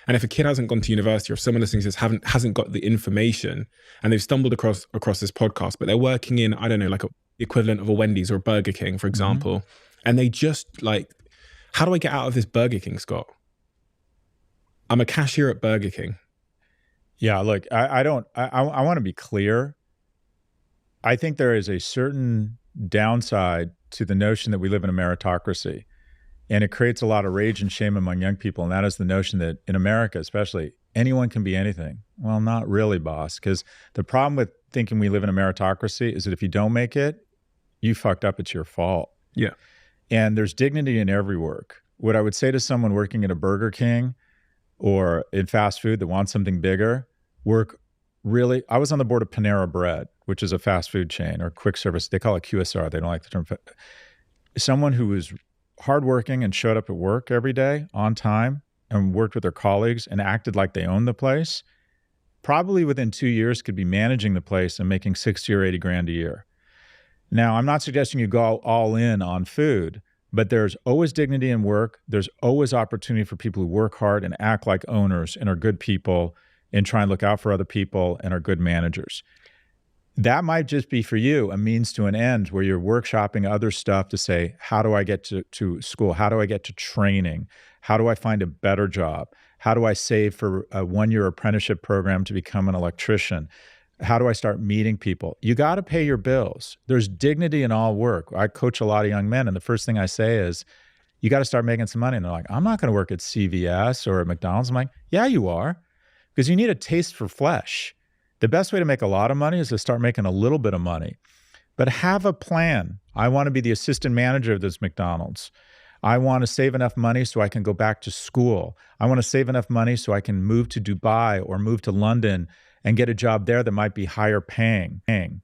And if a kid hasn't gone to university, or if someone listening to this hasn't got the information, and they've stumbled across this podcast, but they're working in, I don't know, like the equivalent of a Wendy's or a Burger King, for example, and they just like, how do I get out of this Burger King, Scott? I'm a cashier at Burger King. Yeah, look, I want to be clear. I think there is a certain downside to the notion that we live in a meritocracy, and it creates a lot of rage and shame among young people. And that is the notion that in America, especially, anyone can be anything. Well, not really, boss, because the problem with thinking we live in a meritocracy is that if you don't make it, you fucked up, it's your fault. Yeah. And there's dignity in every work. What I would say to someone working at a Burger King or in fast food that wants something bigger, I was on the board of Panera Bread, which is a fast food chain or quick service. They call it QSR. They don't like the term. Someone who was hardworking and showed up at work every day on time and worked with their colleagues and acted like they owned the place, probably within 2 years could be managing the place and making 60 or 80 grand a year. Now, I'm not suggesting you go all in on food, but there's always dignity in work. There's always opportunity for people who work hard and act like owners and are good people and try and look out for other people and are good managers. That might just be for you a means to an end where you're workshopping other stuff to say, how do I get to school? How do I get to training? How do I find a better job? How do I save for a 1-year apprenticeship program to become an electrician? How do I start meeting people? You got to pay your bills. There's dignity in all work. I coach a lot of young men, and the first thing I say is, you got to start making some money. And they're like, I'm not going to work at CVS or at McDonald's. I'm like, yeah, you are, because you need a taste for flesh. The best way to make a lot of money is to start making a little bit of money, but have a plan. I want to be the assistant manager of this McDonald's. I want to save enough money so I can go back to school. I want to save enough money so I can move to Dubai or move to London and get a job there that might be higher paying.